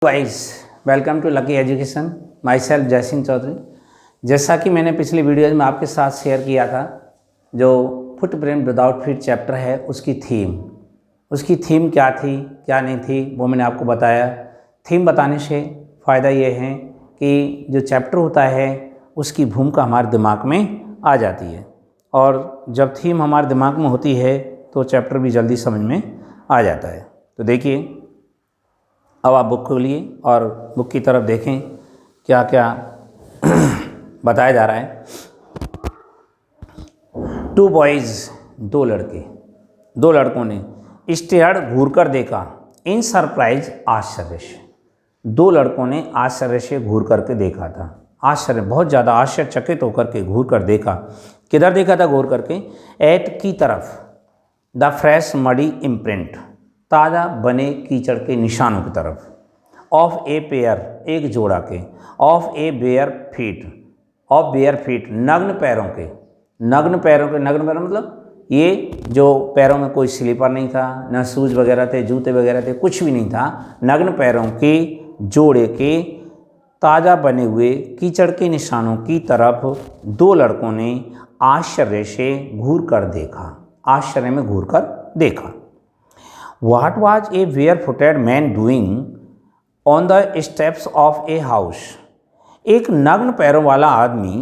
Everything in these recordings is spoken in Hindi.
Guys, welcome to Lucky Education. Myself Jaisingh Chaudhary. जैसा कि मैंने पिछली वीडियोज में आपके साथ शेयर किया था, जो फुटप्रिंट विदाउट फीट चैप्टर है उसकी थीम क्या थी क्या नहीं थी वो मैंने आपको बताया। थीम बताने से फ़ायदा ये है कि जो चैप्टर होता है उसकी भूमिका हमारे दिमाग में आ जाती है, और जब थीम हमारे दिमाग में होती है तो चैप्टर भी जल्दी समझ में आ जाता है। तो देखिए, अब आप बुक खोलिए और बुक की तरफ देखें क्या क्या बताया जा रहा है। 2 बॉयज़, 2 लड़कों ने स्टेयर्ड घूर कर देखा इन सरप्राइज, आश्चर्य से। 2 लड़कों ने आश्चर्य से घूर करके देखा था। आश्चर्य, बहुत ज़्यादा आश्चर्यचकित होकर के घूर कर देखा। किधर देखा था घूर करके? एट की तरफ, द फ्रेश मडी इम्प्रिंट, ताज़ा बने कीचड़ के निशानों की तरफ। ऑफ ए पेयर, एक जोड़ा के। Of A bare feet, of bare feet, नग्न पैरों के। नग्न पैरों मतलब ये जो पैरों में कोई स्लीपर नहीं था, न शूज वगैरह थे, जूते वगैरह थे, कुछ भी नहीं था। नग्न पैरों के जोड़े के ताज़ा बने हुए कीचड़ के निशानों की तरफ 2 लड़कों ने आश्चर्य से घूर कर देखा। आश्चर्य में घूर कर देखा। What was a barefooted man doing on the steps of a house? एक नग्न पैरों वाला आदमी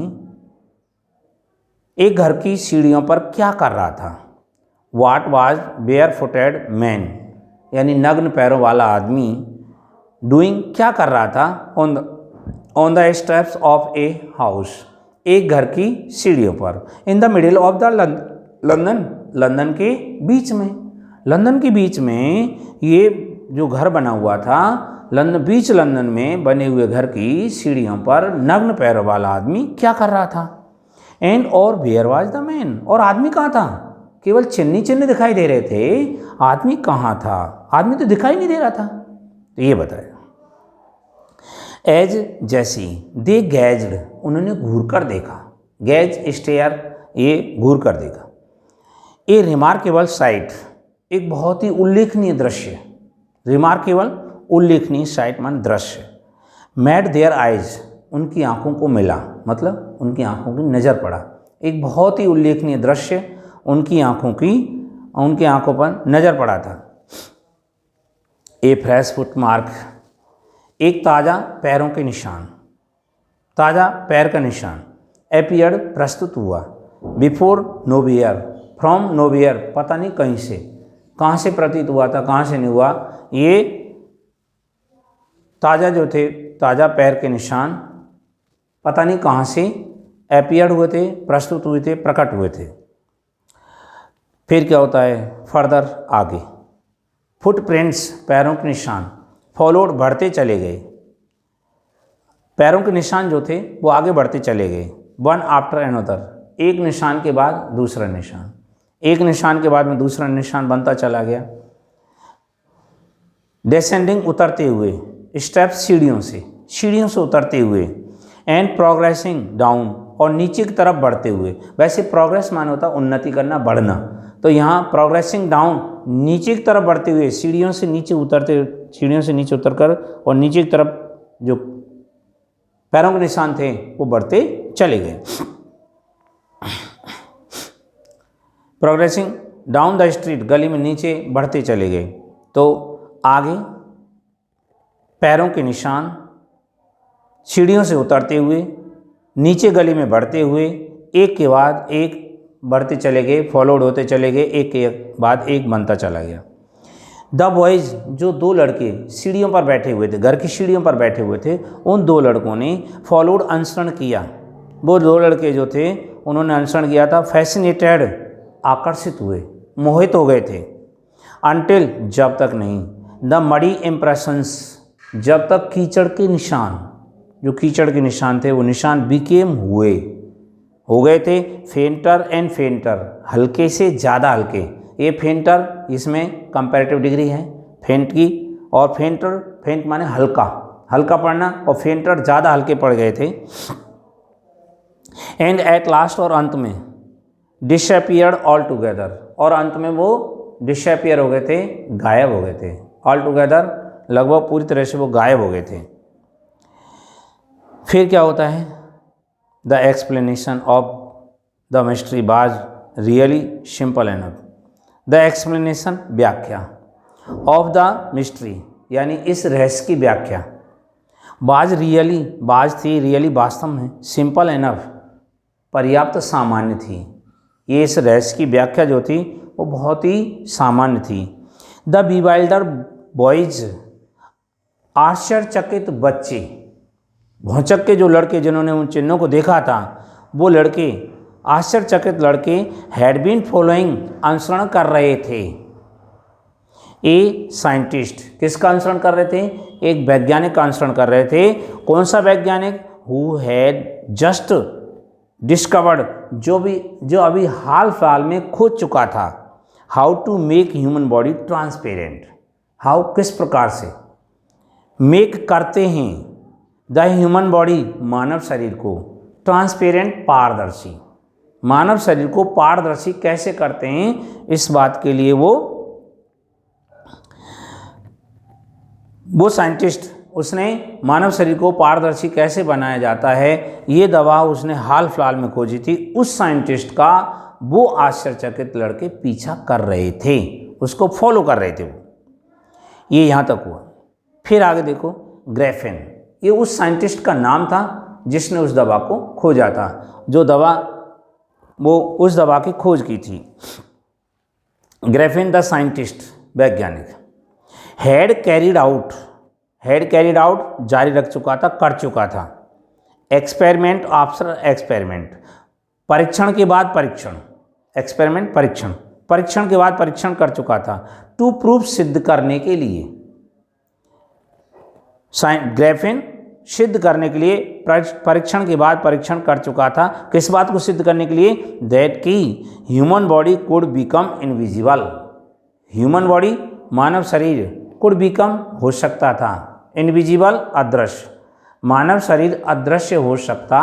एक घर की सीढ़ियों पर क्या कर रहा था? What was barefooted man, यानी नग्न पैरों वाला आदमी doing क्या कर रहा था? on the steps of a house, एक घर की सीढ़ियों पर। in the middle of the London के बीच में। लंदन के बीच में ये जो घर बना हुआ था, लंदन में बने हुए घर की सीढ़ियों पर नग्न पैरों वाला आदमी क्या कर रहा था? एंड और वेयर वाज द मैन, और आदमी कहाँ था? केवल चिन्ह दिखाई दे रहे थे, आदमी कहाँ था? आदमी तो दिखाई नहीं दे रहा था। तो ये बताया। एज जैसी, दे गैज्ड, उन्होंने घूर कर देखा। गैज, स्टेयर, ये घूर कर देखा। ए रिमार्केबल साइट, एक बहुत ही उल्लेखनीय दृश्य। रिमार्केबल, उल्लेखनीय, साइट मान दृश्य। मैड देयर आइज, उनकी आंखों को मिला, मतलब उनकी आंखों की नज़र पड़ा। एक बहुत ही उल्लेखनीय दृश्य उनकी आंखों पर नज़र पड़ा था। ए फ्रेश फुटमार्क, एक ताज़ा पैरों के निशान, ताज़ा पैर का निशान। अपीयर्ड, प्रस्तुत हुआ। बिफोर नोवियर, फ्रॉम नोवियर, पता नहीं कहाँ से प्रतीत हुआ था, कहाँ से नहीं हुआ। ये ताज़ा जो थे, ताज़ा पैर के निशान पता नहीं कहाँ से अपीयर्ड हुए थे, प्रस्तुत हुए थे, प्रकट हुए थे। फिर क्या होता है फर्दर, आगे। फुटप्रिंट्स, पैरों के निशान। फॉलोड, बढ़ते चले गए। पैरों के निशान जो थे वो आगे बढ़ते चले गए। वन आफ्टर अनदर, एक निशान के बाद दूसरा निशान, एक निशान के बाद में दूसरा निशान बनता चला गया। डिसेंडिंग, उतरते हुए। स्टेप, सीढ़ियों से उतरते हुए। एंड प्रोग्रेसिंग डाउन, और नीचे की तरफ बढ़ते हुए। वैसे प्रोग्रेस माने होता उन्नति करना, बढ़ना, तो यहाँ प्रोग्रेसिंग डाउन, नीचे की तरफ बढ़ते हुए, सीढ़ियों से नीचे उतरकर और नीचे की तरफ जो पैरों के निशान थे वो बढ़ते चले गए। प्रोग्रेसिंग डाउन द स्ट्रीट, गली में नीचे बढ़ते चले गए। तो आगे पैरों के निशान, सीढ़ियों से उतरते हुए, नीचे गली में बढ़ते हुए, एक के बाद एक बढ़ते चले गए, फॉलोड होते चले गए, एक के बाद एक बनता चला गया। द बॉयज़, जो 2 लड़के सीढ़ियों पर बैठे हुए थे, घर की सीढ़ियों पर बैठे हुए थे, उन 2 लड़कों ने फॉलोड, अनुसरण किया। वो 2 लड़के जो थे उन्होंने अनुसरण किया था। फैसिनेटेड, आकर्षित हुए, मोहित हो गए थे। अनटिल, जब तक नहीं। द मडी इम्प्रेशंस, जब तक कीचड़ के निशान, जो कीचड़ के निशान थे वो निशान बिकेम, हो गए थे। फेंटर एंड फेंटर, हल्के से ज़्यादा हल्के। ये फेंटर, इसमें कंपैरेटिव डिग्री है फेंट की, और फेंट माने हल्का पड़ना, और फेंटर ज़्यादा हल्के पड़ गए थे। एंड एट लास्ट, और अंत में। डिसअपियर्ड ऑल टुगेदर, और अंत में वो डिसअपियर हो गए थे, गायब हो गए थे। ऑल टुगेदर लगभग पूरी तरह से वो गायब हो गए थे। फिर क्या होता है, the explanation of the mystery was really simple enough. The explanation व्याख्या ऑफ द मिस्ट्री यानी इस रहस्य की व्याख्या, बाज रियली, बाज थी, रियली वास्तव में, सिंपल एनफ पर्याप्त सामान्य थी। ये इस रहस्य की व्याख्या जो थी वो बहुत ही सामान्य थी। द बीवाइल्डर बॉयज, आश्चर्यचकित बच्चे, भौचक के जो लड़के जिन्होंने उन चिन्हों को देखा था, वो लड़के, आश्चर्यचकित लड़के, हैड बीन फॉलोइंग, अनुसरण कर रहे थे। ए साइंटिस्ट, किसका अनुसरण कर रहे थे? एक वैज्ञानिक का अनुसरण कर रहे थे। कौन सा वैज्ञानिक? हु हैड जस्ट डिस्कवर्ड, जो अभी हाल फिलहाल में खोज चुका था, how to make human body transparent. How, किस प्रकार से, मेक करते हैं, द ह्यूमन बॉडी, मानव शरीर को, ट्रांसपेरेंट पारदर्शी, मानव शरीर को पारदर्शी कैसे करते हैं, इस बात के लिए वो साइंटिस्ट, उसने मानव शरीर को पारदर्शी कैसे बनाया जाता है, ये दवा उसने हाल फिलहाल में खोजी थी। उस साइंटिस्ट का वो आश्चर्यचकित लड़के पीछा कर रहे थे, उसको फॉलो कर रहे थे वो। ये यहाँ तक हुआ। फिर आगे देखो, ग्रेफेन, ये उस साइंटिस्ट का नाम था जिसने उस दवा को खोजा था, जो दवा वो उस दवा की खोज की थी। ग्रेफेन द साइंटिस्ट, वैज्ञानिक, हैड कैरिड आउट, जारी रख चुका था, कर चुका था, एक्सपेरिमेंट आफ्टर एक्सपेरिमेंट, परीक्षण के बाद परीक्षण, एक्सपेरिमेंट परीक्षण, परीक्षण के बाद परीक्षण कर चुका था, टू प्रूफ, सिद्ध करने के लिए। ग्रेफिन सिद्ध करने के लिए परीक्षण के बाद परीक्षण कर चुका था। किस बात को सिद्ध करने के लिए? दैट की human body could become invisible, human body, मानव शरीर, कुड बिकम, हो सकता था, इनविजिबल, अदृश्य, मानव शरीर अदृश्य हो सकता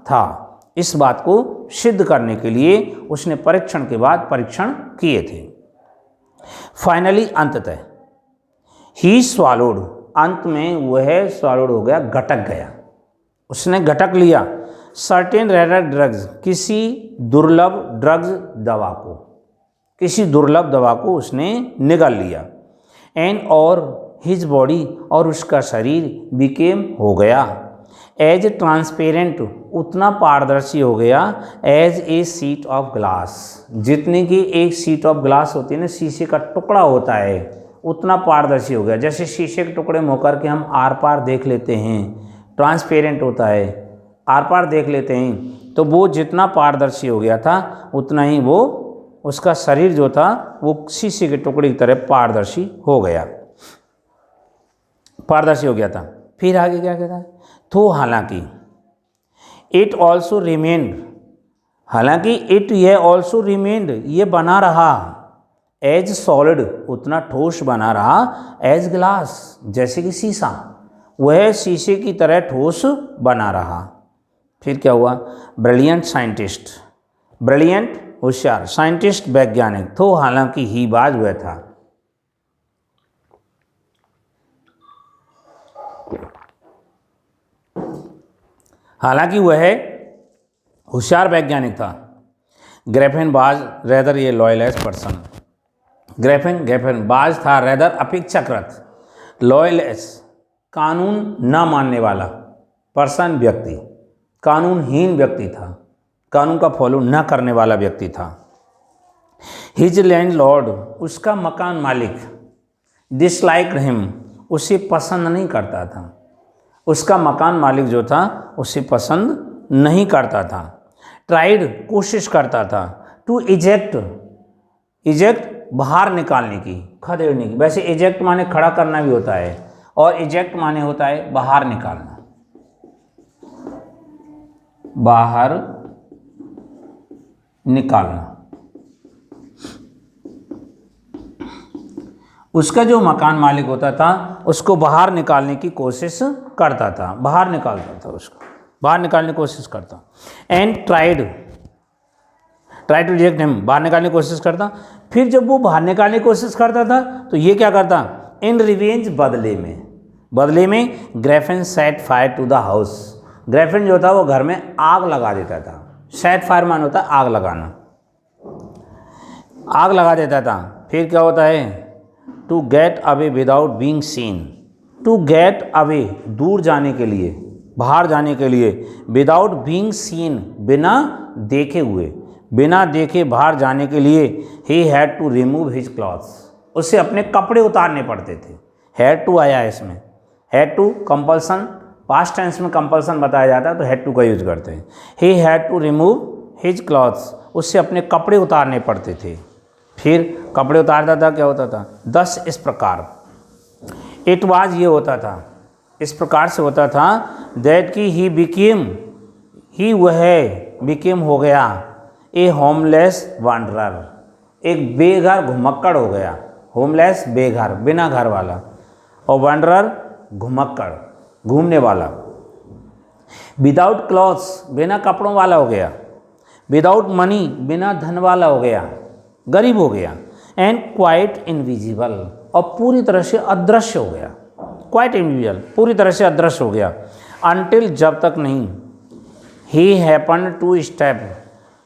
था। इस बात को सिद्ध करने के लिए उसने परीक्षण के बाद परीक्षण किए थे। फाइनली, अंततः, ही स्वॉलोड, अंत में वह स्वॉलोड हो गया, गटक गया, उसने गटक लिया, सर्टेन रेयर ड्रग्स, किसी दुर्लभ ड्रग्स, दवा को, किसी दुर्लभ दवा को उसने निगल लिया। एंड और हिज बॉडी, और उसका शरीर, बिकेम, हो गया, एज ट्रांसपेरेंट, उतना पारदर्शी हो गया, as a sheet of glass, जितने की एक शीट ऑफ ग्लास होती है ना, शीशे का टुकड़ा होता है, उतना पारदर्शी हो गया। जैसे शीशे के टुकड़े में होकर के हम आर पार देख लेते हैं, ट्रांसपेरेंट होता है, आर पार देख लेते हैं, तो वो जितना पारदर्शी हो गया था उतना ही वो, उसका शरीर जो था वो शीशे के टुकड़े की तरह पारदर्शी हो गया, पारदर्शी हो गया था। फिर आगे क्या कहता है? तो हालांकि, इट ऑल्सो रिमेंड, हालांकि इट, ये ऑल्सो रिमेंड, ये बना रहा, एज सॉलिड, उतना ठोस बना रहा, एज ग्लास, जैसे कि शीशा, वह शीशे की तरह ठोस बना रहा। फिर क्या हुआ? ब्रिलियंट साइंटिस्ट, ब्रिलियंट, होशियार, साइंटिस्ट, वैज्ञानिक, तो हालांकि ही बाज वह था, हालांकि वह होशियार वैज्ञानिक था। ग्रेफिन बाज रेदर, ये लॉयलेस पर्सन, ग्रेफिन बाज था, रेदर अपेक्षाकृत, लॉयलेस, कानून न मानने वाला, पर्सन, व्यक्ति, कानूनहीन व्यक्ति था, कानून का फॉलो न करने वाला व्यक्ति था। हिज लैंडलॉर्ड, उसका मकान मालिक, डिसलाइक्ड हिम, उसे पसंद नहीं करता था, उसका मकान मालिक जो था उसे पसंद नहीं करता था। ट्राइड, कोशिश करता था, टू इजेक्ट, इजेक्ट, बाहर निकालने की, खदेड़ने की, वैसे इजेक्ट माने खड़ा करना भी होता है, और इजेक्ट माने होता है बाहर निकालना, बाहर निकालना। उसका जो मकान मालिक होता था उसको बाहर निकालने की कोशिश करता था, बाहर निकालता था, उसको बाहर निकालने की कोशिश करता। And tried to reject him, बाहर निकालने की कोशिश करता। फिर जब वो बाहर निकालने की कोशिश करता था तो ये क्या करता? इन रिवेंज, बदले में Griffin set fire to the house. Griffin जो था वो घर में आग लगा देता था। सेट फायर मान होता है आग लगाना, आग लगा देता था। फिर क्या होता है, to get away without being seen, to get away दूर जाने के लिए, बाहर जाने के लिए, विदाउट बीइंग सीन बिना देखे हुए, बिना देखे बाहर जाने के लिए he had to remove his clothes, उसे अपने कपड़े उतारने पड़ते थे। हैड टू आया है इसमें, had to compulsion, past tense में कंपल्सन बताया जाता है तो हैड टू का यूज करते हैं। He had to remove his clothes, उससे अपने कपड़े उतारने पड़ते थे। फिर कपड़े उतारता था, क्या होता था, दस इस प्रकार, इट वाज ये होता था, इस प्रकार से होता था, दैट कि ही बिकेम, ही वह बिकेम हो गया, ए होमलेस वांडरर, एक बेघर घुमक्कड़ हो गया। होमलेस बेघर, बिना घर वाला, और वांडरर घुमक्कड़, घूमने वाला। विदाउट क्लॉथ्स, बिना कपड़ों वाला हो गया। विदाउट मनी, बिना धन वाला हो गया, गरीब हो गया। एंड क्वाइट इनविजिबल, और पूरी तरह से अदृश्य हो गया। क्वाइट इनविजिबल, पूरी तरह से अदृश्य हो गया। अनटिल, जब तक नहीं, ही हैपन टू स्टेप,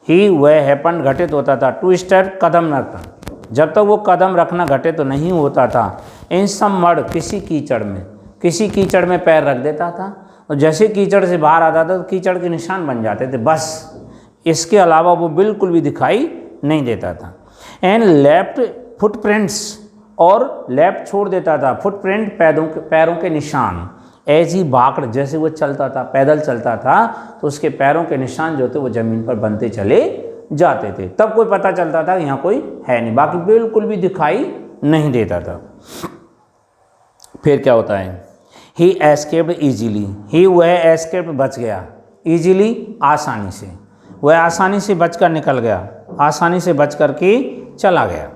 ही वह हैपन घटित होता था, टू स्टेप कदम रखना, जब तक वो कदम रखना घटित तो नहीं होता था। इन सम मड, किसी कीचड़ में, किसी कीचड़ में पैर रख देता था और जैसे कीचड़ से बाहर आता था तो कीचड़ के निशान बन जाते थे, बस इसके अलावा वो बिल्कुल भी दिखाई नहीं देता था। एंड लेफ्ट फुटप्रिंट्स, और लेफ्ट छोड़ देता था, फुटप्रिंट पैरों के निशान, एज ही बाकड़, जैसे वो चलता था, पैदल चलता था तो उसके पैरों के निशान जो थे वो ज़मीन पर बनते चले जाते थे। तब कोई पता चलता था कि यहाँ कोई है नहीं, बाकी बिल्कुल भी दिखाई नहीं देता था। फिर क्या होता है, ही एस्केप्ड ईजीली, ही वह एस्केप्ड बच गया, ईजीली आसानी से, वह आसानी से बचकर निकल गया, आसानी से बच कर के चला गया।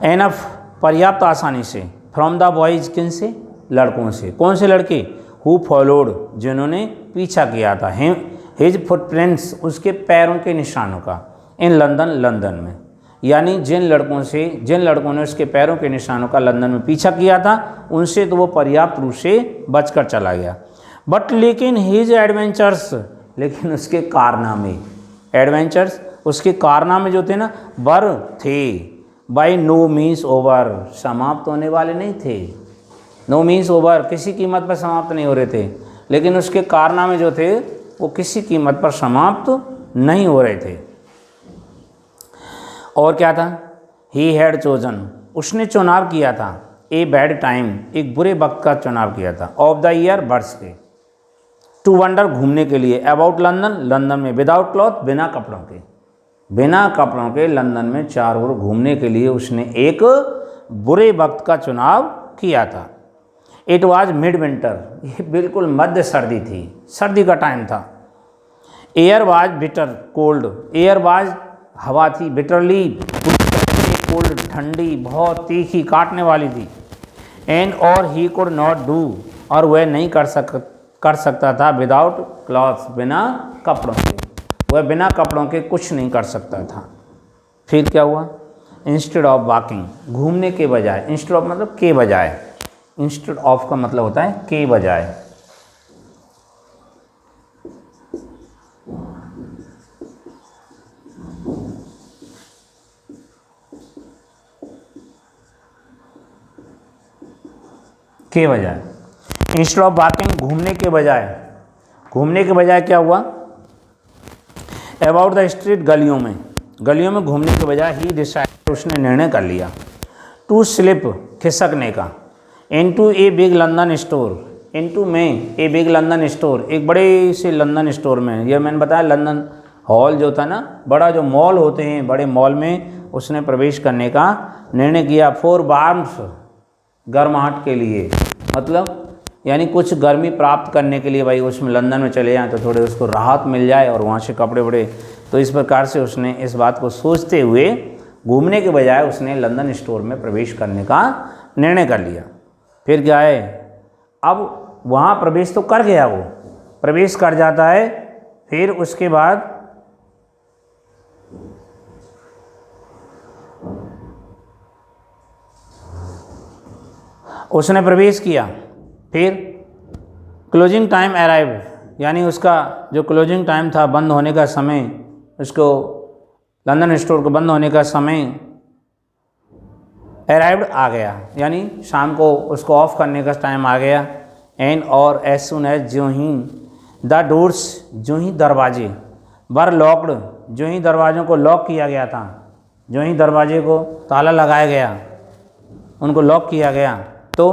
एनफ, पर्याप्त आसानी से, फ्रॉम द बॉयज, किन से, लड़कों से। कौन से लड़के, हु फॉलोड, जिन्होंने पीछा किया था, हिज फुटप्रिंट्स, उसके पैरों के निशानों का, इन लंदन, लंदन में, यानी जिन लड़कों ने उसके पैरों के निशानों का लंदन में पीछा किया था उनसे तो वो पर्याप्त रूप से बचकर चला गया। बट लेकिन हिज एडवेंचर्स, लेकिन उसके कारनामे, एडवेंचर्स, उसके कारनामे जो थे ना, वर थे, बाय नो मीन्स ओवर, समाप्त होने वाले नहीं थे। नो मीन्स ओवर, किसी कीमत पर समाप्त नहीं हो रहे थे, लेकिन उसके कारनामे जो थे वो किसी कीमत पर समाप्त नहीं हो रहे थे। और क्या था, ही हैड चोजन, उसने चुनाव किया था, ए बैड टाइम, एक बुरे वक्त का चुनाव किया था, ऑफ द ईयर, वर्ष के, टू वंडर, घूमने के लिए, अबाउट लंदन, लंदन में, विदाउट क्लॉथ, बिना कपड़ों के, बिना कपड़ों के लंदन में चारों ओर घूमने के लिए उसने एक बुरे वक्त का चुनाव किया था। इट वाज मिड विंटर, ये बिल्कुल मध्य सर्दी थी, सर्दी का टाइम था। Air was bitter cold, air was, हवा थी, बिटरली कोल्ड, ठंडी, बहुत तीखी, काटने वाली थी। एंड और ही कुड नॉट डू, और वह नहीं कर सकता था, विदाउट क्लॉथ्स, बिना कपड़ों के, वह बिना कपड़ों के कुछ नहीं कर सकता था। फिर क्या हुआ, इंस्टेड ऑफ वॉकिंग, घूमने के बजाय, इंस्टेड ऑफ मतलब के बजाय, इंस्टेड ऑफ का मतलब होता है के बजाय, के बजाय, इंस्टेड ऑफ वॉकिंग, घूमने के बजाय, घूमने के बजाय क्या हुआ, अबाउट द स्ट्रीट, गलियों में घूमने के बजाय ही डिसाइड, उसने निर्णय कर लिया, टू स्लिप, खिसकने का, into a big London store, into में ए बिग लंदन स्टोर, एक बड़े से लंदन स्टोर में, यह मैंने बताया लंदन हॉल जो था ना, बड़ा जो मॉल होते हैं, बड़े मॉल में उसने प्रवेश करने का निर्णय किया। फॉर वार्म्थ, गर्माहट के लिए, मतलब यानी कुछ गर्मी प्राप्त करने के लिए, भाई उसमें लंदन में चले जाएँ तो थोड़े उसको राहत मिल जाए और वहाँ से कपड़े वपड़े, तो इस प्रकार से उसने इस बात को सोचते हुए घूमने के बजाय उसने लंदन स्टोर में प्रवेश करने का निर्णय कर लिया। फिर क्या है, अब वहाँ प्रवेश तो कर गया, वो प्रवेश कर जाता है, फिर उसके बाद उसने प्रवेश किया। फिर क्लोजिंग टाइम अराइव, यानी उसका जो क्लोजिंग टाइम था, बंद होने का समय, उसको लंदन स्टोर को बंद होने का समय अराइव्ड आ गया, यानी शाम को उसको ऑफ करने का टाइम आ गया। एंड और एज सुन एज, ज्यों ही द डोर्स, ज्यों ही दरवाजे, वर लॉक्ड, ज्यों ही दरवाज़ों को लॉक किया गया था, ज्यों ही दरवाजे को ताला लगाया गया, उनको लॉक किया गया, तो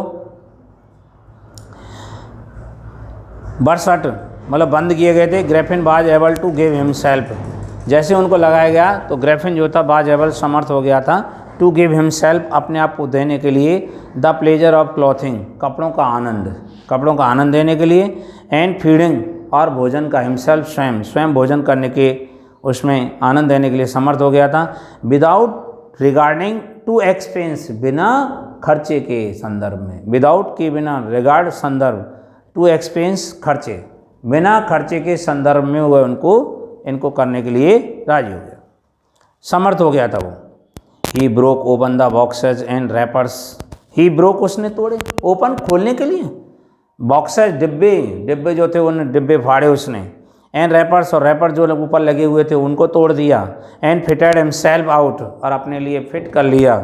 बरसट मतलब बंद किए गए थे। ग्रैफिन बाज एबल टू गिव हिमसेल्फ, जैसे उनको लगाया गया तो ग्रैफिन जो था बाज एबल समर्थ हो गया था, टू गिव हिमसेल्फ अपने आप को देने के लिए, द प्लेजर ऑफ क्लॉथिंग कपड़ों का आनंद, कपड़ों का आनंद देने के लिए, एंड फीडिंग और भोजन का, हिमसेल्फ स्वयं, स्वयं भोजन करने के उसमें आनंद देने के लिए समर्थ हो गया था। विदाउट रिगार्डिंग टू एक्सपेंस, बिना खर्चे के संदर्भ में, विदाउट के बिना, रिगार्ड संदर्भ, टू एक्सपेंस खर्चे, बिना खर्चे के संदर्भ में वह उनको इनको करने के लिए राजी हो गया, समर्थ हो गया था वो। He broke open the boxes and rappers, he broke उसने तोड़े, ओपन खोलने के लिए, बॉक्सेज डिब्बे, डिब्बे जो थे उन डिब्बे फाड़े उसने, एंड रैपर्स और रैपर जो ऊपर लगे हुए थे उनको तोड़ दिया, एंड फिटेड हिमसेल्फ आउट और अपने लिए फिट कर लिया,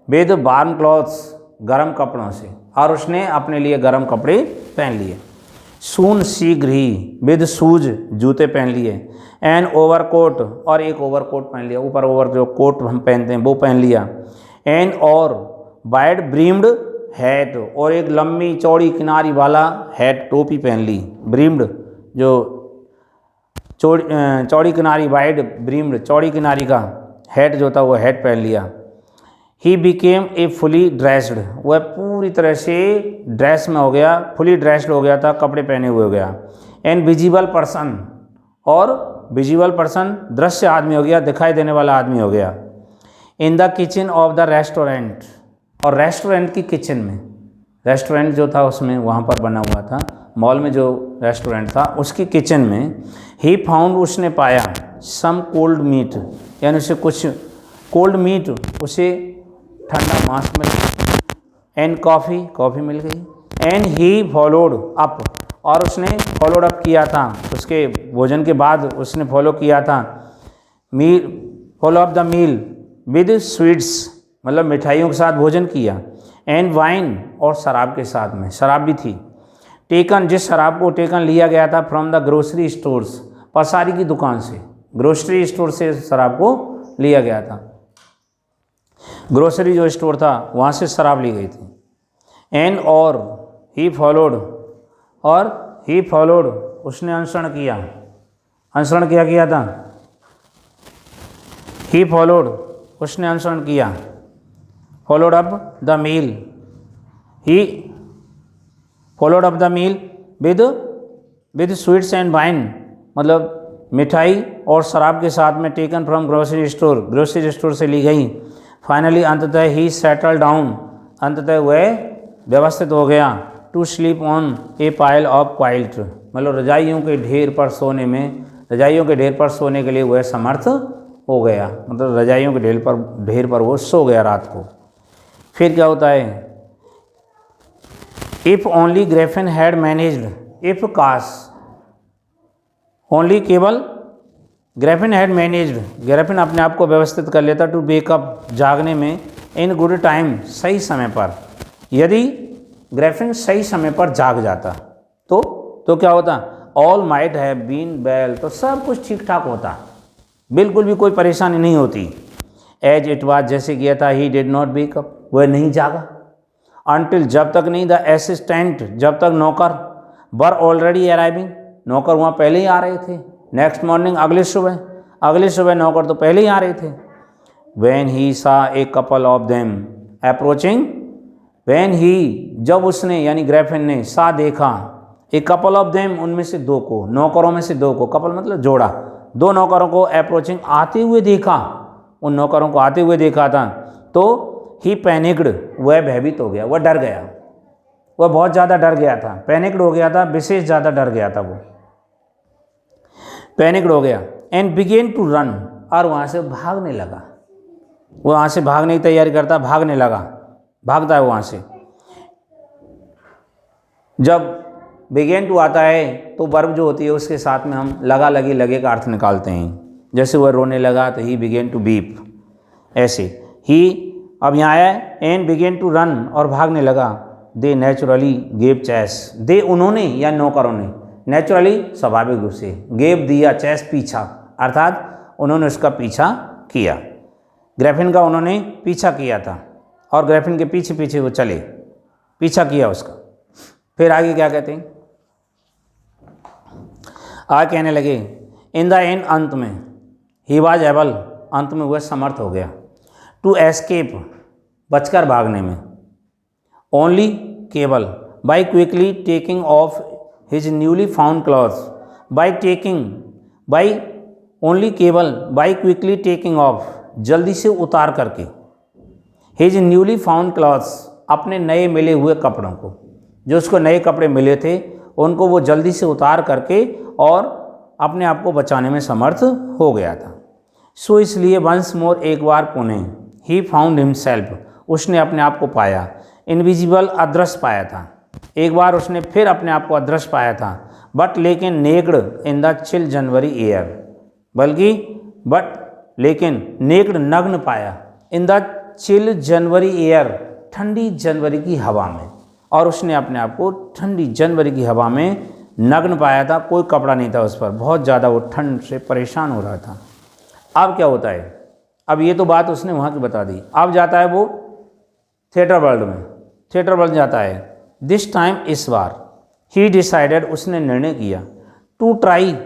विद वार्म क्लॉथ्स गर्म कपड़ों से, और उसने अपने लिए गर्म कपड़े पहन लिए। सून शीघ्र ही, विद शूज जूते पहन लिए, एंड ओवरकोट और एक ओवरकोट पहन लिया, ऊपर ओवर जो कोट हम पहनते हैं वो पहन लिया, एंड और वाइड ब्रीम्ड हैट और एक लंबी चौड़ी किनारी वाला हैट, टोपी पहन ली, ब्रीम्ड जो चौड़ी किनारी, वाइड ब्रीम्ड चौड़ी किनारी का हैट जो था वो हैट पहन लिया। He became a fully dressed, वह पूरी तरह से ड्रेस में हो गया, फुली ड्रेस्ड हो गया था, कपड़े पहने हुए हो गया। एंड विजिबल पर्सन, और विजिबल पर्सन दृश्य आदमी हो गया, दिखाई देने वाला आदमी हो गया। In the kitchen of the restaurant, और रेस्टोरेंट की किचन में, रेस्टोरेंट जो था उसमें वहाँ पर बना हुआ था, मॉल में जो रेस्टोरेंट था उसकी किचन में, ही फाउंड उसने पाया, सम कोल्ड मीट, यानी उसे कुछ कोल्ड मीट, उसे ठंडा मांस मिल गया, एंड कॉफ़ी, कॉफ़ी मिल गई, एंड ही फॉलोड अप, और उसने फॉलोड अप किया था, उसके भोजन के बाद उसने फॉलो किया था, meal, follow up the meal with sweets, मतलब मिठाइयों के साथ भोजन किया, एंड वाइन और शराब के साथ में, शराब भी थी, टेकन, जिस शराब को टेकन लिया गया था फ्रॉम द ग्रोसरी स्टोर्स, पसारी की दुकान से, ग्रोसरी स्टोर से शराब को लिया गया था, ग्रोसरी जो स्टोर था वहाँ से शराब ली गई थी। एंड और ही फॉलोड, और ही फॉलोड उसने अनुसरण किया, अनुसरण किया था, ही फॉलोड उसने अनुसरण किया, followed up the meal, he followed up the meal with sweets and wine, मतलब मिठाई और शराब के साथ में, taken from grocery store, grocery store से ली गई। फाइनली अंततः ही सेटल डाउन, अंततः वह व्यवस्थित हो गया, to sleep on a pile of quilt, मतलब रजाइयों के ढेर पर सोने में, रजाइयों के ढेर पर सोने के लिए वह समर्थ हो गया, मतलब रजाइयों के ढेर पर वो सो गया रात को। फिर क्या होता है, if only Griffin had managed, if काश, ओनली केवल ग्रैफिन हैड मैनेज्ड, ग्रैफिन अपने आप को व्यवस्थित कर लेता, टू वेकअप जागने में, इन गुड टाइम सही समय पर, यदि ग्रैफिन सही समय पर जाग जाता तो क्या होता, all might have been well, तो सब कुछ ठीक ठाक होता, बिल्कुल भी कोई परेशानी नहीं होती। एज इट वाज, जैसे किया था, ही डिड नॉट वेकअप, वह नहीं जागा, अनटिल, जब तक नहीं, द असिस्टेंट, जब तक नौकर, वर ऑलरेडी अराइविंग, नौकर वहाँ पहले ही आ रहे थे, नेक्स्ट मॉर्निंग, अगले सुबह नौकर तो पहले ही आ रहे थे। व्हेन ही सा a couple of them approaching, when he, जब उसने यानी ग्रैफिन ने, सा देखा, ए कपल ऑफ देम, उनमें से दो को, नौकरों में से दो को, कपल मतलब जोड़ा, दो नौकरों को अप्रोचिंग आते हुए देखा, उन नौकरों को आते हुए देखा था, तो ही पैनिक्ड, वह भयभीत हो गया, वह डर गया, वह बहुत ज़्यादा डर गया था, पैनिक्ड हो गया था, विशेष ज़्यादा डर गया था, वो पैनिक्ड हो गया। एंड बिगेन टू रन, और वहाँ से भागने लगा, वो वहाँ से भागने की तैयारी करता, भागने लगा, भागता है वहाँ से। जब बिगेन टू आता है तो वर्ब जो होती है उसके साथ में हम लगा लगी लगे का अर्थ निकालते हैं। जैसे वह रोने लगा तो ही बिगेन टू बीप, ऐसे ही। अब यहाँ आया एंड बिगेन टू रन, और भागने लगा। दे नेचुरली गेव चेस, दे उन्होंने या नौकरों ने, नेचुरली स्वाभाविक रूप से, गेव दिया, चेस पीछा, अर्थात उन्होंने उसका पीछा किया। ग्रैफिन का उन्होंने पीछा किया था और ग्रैफिन के पीछे पीछे वो चले, पीछा किया उसका। फिर आगे क्या कहते हैं, आगे कहने लगे इन द एंड, अंत में, ही वॉज एबल, अंत में वह समर्थ हो गया, टू एस्केप, बचकर भागने में, ओनली, केवल, by quickly taking of his newly found clothes, by taking, by, only केवल, बाई क्विकली टेकिंग ऑफ, जल्दी से उतार करके, हिज न्यूली फाउंड क्लॉथ्स, अपने नए मिले हुए कपड़ों को, जो उसको नए कपड़े मिले थे उनको वो जल्दी से उतार करके और अपने आप को बचाने में समर्थ हो गया था। सो इसलिए वंस मोर, एक बार पुनः, ही फाउंड हिमसेल्फ, उसने अपने आप को पाया, इनविजिबल, अदृश्य पाया था। एक बार उसने फिर अपने आप को अदृश्य पाया था, बट लेकिन naked in the chill January air, बल्कि बट लेकिन नेक्ड, नग्न पाया, in the chill January air, ठंडी जनवरी की हवा में, और उसने अपने आप को ठंडी जनवरी की हवा में नग्न पाया था। कोई कपड़ा नहीं था उस पर, बहुत ज़्यादा वो ठंड से परेशान हो रहा था। अब क्या होता है, अब ये तो बात उसने वहाँ की बता दी। अब जाता है वो थिएटर वर्ल्ड में, थिएटर वर्ल्ड जाता है। दिस टाइम, इस बार, ही डिसाइडेड, उसने निर्णय किया, टू ट्राई,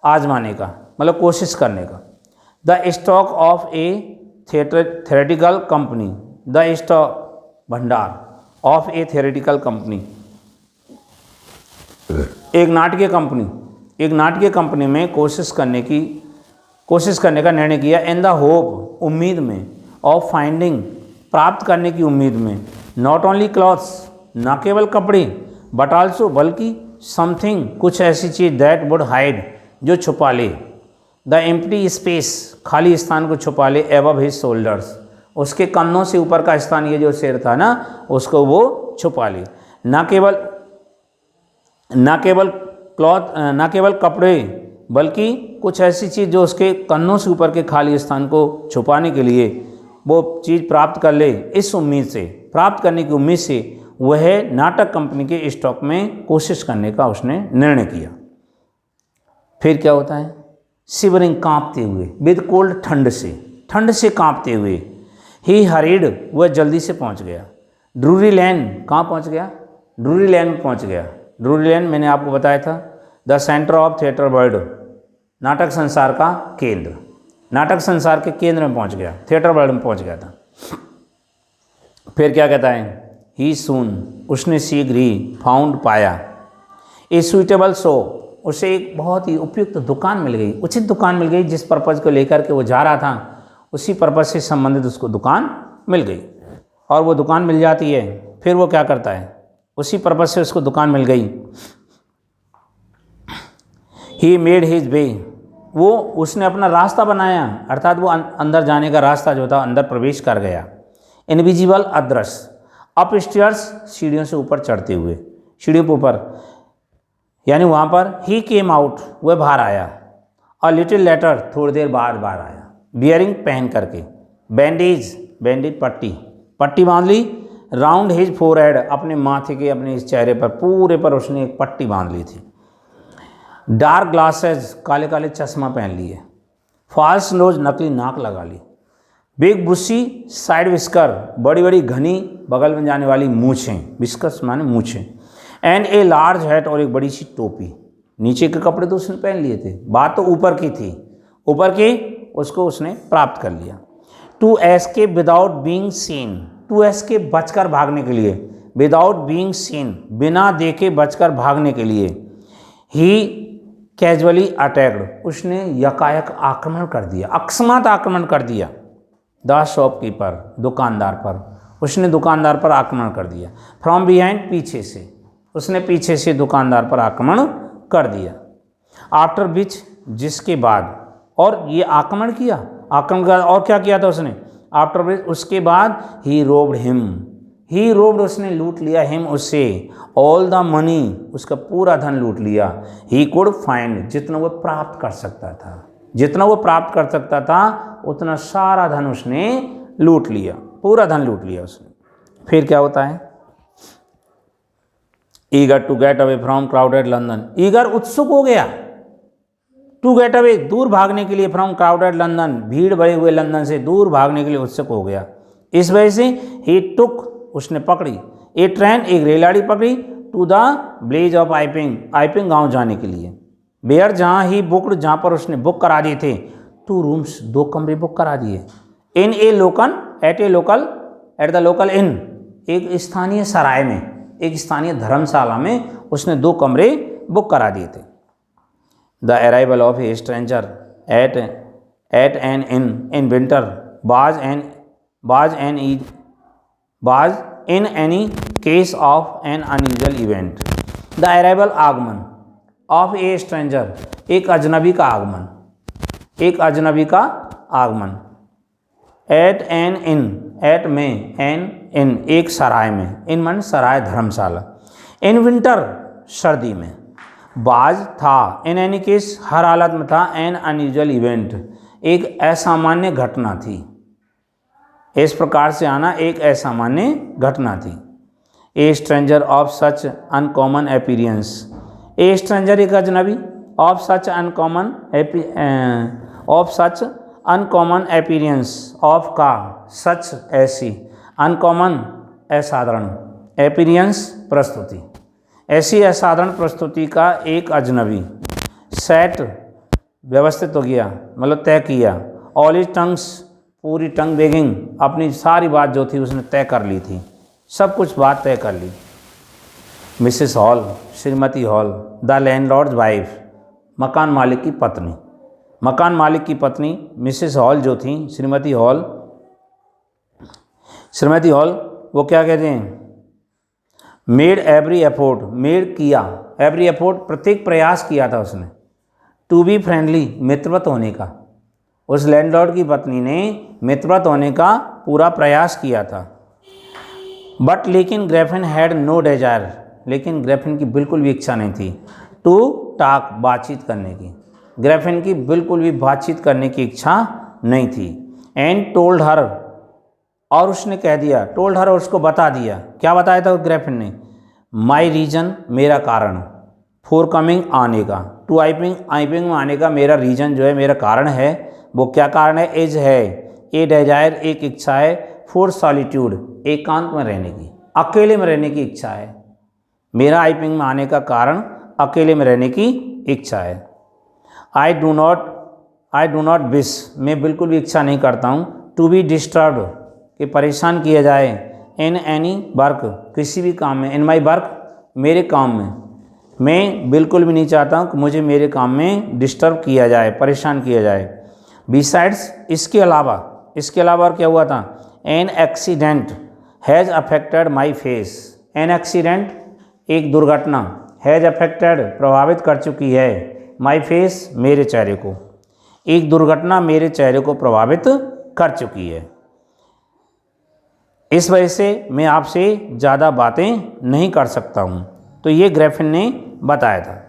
आजमाने का, मतलब कोशिश करने का, the stock of A theoretical company, the stock, भंडार, ऑफ ए थेरेटिकल कंपनी, एक नाटकीय कंपनी, एक नाटकीय कंपनी में कोशिश करने का निर्णय किया, इन द होप, उम्मीद में, ऑफ फाइंडिंग, प्राप्त करने की उम्मीद में, नॉट ओनली क्लॉथ्स, न केवल कपड़े, बट आल्सो, बल्कि, समथिंग, कुछ ऐसी चीज़, दैट वुड हाइड, जो छुपा ले, द एम्प्टी स्पेस, खाली स्थान को छुपा ले, एबव हिज शोल्डर्स, उसके कंधों से ऊपर का स्थान, ये जो सिर था ना, उसको वो छुपा ले। न केवल कपड़े, बल्कि कुछ ऐसी चीज़ जो उसके कंधों से ऊपर के खाली स्थान को छुपाने के लिए वो चीज़ प्राप्त कर ले, इस उम्मीद से, प्राप्त करने की उम्मीद से वह नाटक कंपनी के स्टॉक में कोशिश करने का उसने निर्णय किया। फिर क्या होता है, शिवरिंग, कांपते हुए, विद कोल्ड, ठंड से कांपते हुए, ही हरीड, वह जल्दी से पहुंच गया, ड्रूरी लैन, कहाँ पहुंच गया, ड्रूरी लैन में पहुंच गया। ड्रूरी लैन मैंने आपको बताया था, the centre of theatre world, नाटक संसार का केंद्र, नाटक संसार के केंद्र में पहुंच गया, थिएटर वर्ल्ड में पहुंच गया था। फिर क्या कहता है, ही सून, उसने शीघ्र ही, फाउंड, पाया, ए सुइटेबल शॉप, उसे एक बहुत ही उपयुक्त दुकान मिल गई, उचित दुकान मिल गई, जिस पर्पज़ को लेकर के वो जा रहा था उसी पर्पज़ से संबंधित उसको दुकान मिल गई। और वो दुकान मिल जाती है, फिर वो क्या करता है, उसी पर्पज़ से उसको दुकान मिल गई। ही मेड हिज वे, वो उसने अपना रास्ता बनाया, अर्थात वो अंदर जाने का रास्ता जो था अंदर प्रवेश कर गया। इनविजिबल, अदृश्य, अप स्टेयर्स, सीढ़ियों से ऊपर चढ़ते हुए, सीढ़ियों पर ऊपर, यानी वहाँ पर। ही केम आउट, वह बाहर आया। अ लिटिल लेटर, थोड़ी देर बाद बाहर आया। बियरिंग, पहन करके। बैंडेज, पट्टी बांध ली। राउंड हिज फोरहेड, अपने माथे के, अपने इस चेहरे पर पूरे पर उसने एक पट्टी बांध ली थी। डार्क ग्लासेस, काले काले चश्मा पहन लिए। फॉल्स नोज, नकली नाक लगा ली। बिग बुशी साइड विस्कर, बड़ी बड़ी घनी बगल में जाने वाली मूछें, विस्कर्स माने मूछें। एंड ए लार्ज हैट, और एक बड़ी सी टोपी। नीचे के कपड़े तो उसने पहन लिए थे, बात तो ऊपर की थी, ऊपर की उसको उसने प्राप्त कर लिया। To escape without being seen, to escape बचकर भागने के लिए, विदाउट बीइंग सीन, बिना देखे बचकर भागने के लिए। ही कैजुअली अटैक्ड, उसने यकायक आक्रमण कर दिया, अकस्मात आक्रमण कर दिया। द शॉपकीपर, दुकानदार पर, उसने दुकानदार पर आक्रमण कर दिया। फ्रॉम बिहाइंड, पीछे से, उसने पीछे से दुकानदार पर आक्रमण कर दिया। आफ्टर विच, जिसके बाद, और ये आक्रमण किया, और क्या किया था उसने, आफ्टर विच, उसके बाद। ही रोब्ड हिम, ही रोब्ड उसने लूट लिया, हिम उससे, ऑल द मनी उसका पूरा धन लूट लिया, ही कुड फाइंड जितना वो प्राप्त कर सकता था, जितना वो प्राप्त कर सकता था उतना सारा धन उसने लूट लिया, पूरा धन लूट लिया उसने। फिर क्या होता है, eager to get away from crowded London, eager उत्सुक हो गया, टू गेट अवे दूर भागने के लिए, फ्रॉम क्राउडेड लंदन भीड़ भरे हुए लंदन से दूर भागने के लिए उत्सुक हो गया। इस वजह से ही टुक उसने पकड़ी, ए ट्रेन एक रेलगाड़ी पकड़ी, टू द विलेज ऑफ आइपिंग, आइपिंग गांव जाने के लिए। बेयर जहाँ ही बुकड जहाँ पर उसने बुक करा दिए थे, 2 रूम्स 2 कमरे बुक करा दिए, in a local at the local inn एक स्थानीय सराय में, एक स्थानीय धर्मशाला में उसने 2 कमरे बुक करा दिए थे। The arrival of a stranger at an inn winter was in any case of an unusual event. The arrival आगमन ऑफ ए स्ट्रेंजर एक अजनबी का आगमन, एक अजनबी का आगमन, एट एन इन एट में एन इन एक सराय में, इन मन सराय धर्मशाला, इन विंटर सर्दी में, बाज था इन एनी केस हर हालत में था, एन अनयूजुअल इवेंट एक असामान्य घटना थी, इस प्रकार से आना एक असामान्य घटना थी। ए stranger of such uncommon appearance, A stranger एक अजनबी, of such uncommon appearance, of का सच ऐसी, अनकॉमन असाधारण, अपीरियंस प्रस्तुति, ऐसी असाधारण प्रस्तुति का एक अजनबी, सेट व्यवस्थित हो गया मतलब तय किया, ऑल हिज टंग्स पूरी टंग बेगिंग अपनी सारी बात जो थी उसने तय कर ली थी, सब कुछ बात तय कर ली। मिसेस हॉल श्रीमती हॉल, द लैंडलॉर्ड्स वाइफ मकान मालिक की पत्नी, मकान मालिक की पत्नी मिसेस हॉल जो थी, श्रीमती हॉल वो क्या कहते हैं, मेड एवरी एफोर्ट, मेड किया, एवरी एफोर्ट प्रत्येक प्रयास किया था उसने, टू बी फ्रेंडली मित्रवत होने का, उस लैंडलॉर्ड की पत्नी ने मित्रवत होने का पूरा प्रयास किया था। बट लेकिन ग्रैफिन हैड नो डिजायर, लेकिन ग्रैफिन की बिल्कुल भी इच्छा नहीं थी, टू टॉक बातचीत करने की, ग्रैफिन की बिल्कुल भी बातचीत करने की इच्छा नहीं थी। एंड टोल्ड हर और उसने कह दिया, टोल्ड हर उसको बता दिया, क्या बताया था ग्रैफिन ने, माई रीजन मेरा कारण, फॉर कमिंग आने का, टू आइपिंग में आने का मेरा रीजन जो है मेरा कारण है, वो क्या कारण है, एज है, ए डिजायर एक इच्छा है, फॉर सॉलिट्यूड एकांत में रहने की, अकेले में रहने की इच्छा है, मेरा आइपिंग में आने का कारण अकेले में रहने की इच्छा है। आई डू नॉट विश मैं बिल्कुल भी इच्छा नहीं करता हूँ, टू बी डिस्टर्ब्ड कि परेशान किया जाए, इन एनी वर्क किसी भी काम में, इन माई वर्क मेरे काम में, मैं बिल्कुल भी नहीं चाहता हूँ कि मुझे मेरे काम में डिस्टर्ब किया जाए, परेशान किया जाए। बिसाइड्स इसके अलावा और क्या हुआ था, an accident has affected my face, an accident एक दुर्घटना, हैज़ अफेक्टेड प्रभावित कर चुकी है, माई फेस मेरे चेहरे को, एक दुर्घटना मेरे चेहरे को प्रभावित कर चुकी है, इस वजह से मैं आपसे ज़्यादा बातें नहीं कर सकता हूँ। तो ये ग्रैफिन ने बताया था,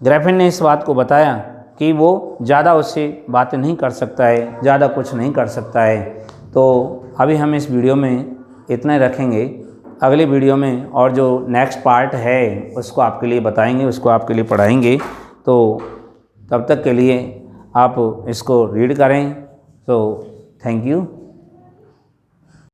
ग्रैफिन ने इस बात को बताया कि वो ज़्यादा उससे बातें नहीं कर सकता है, ज़्यादा कुछ नहीं कर सकता है। तो अभी हम इस वीडियो में इतना ही रखेंगे, अगले वीडियो में और जो नेक्स्ट पार्ट है उसको आपके लिए बताएंगे, उसको आपके लिए पढ़ाएंगे। तो तब तक के लिए आप इसको रीड करें। तो थैंक यू।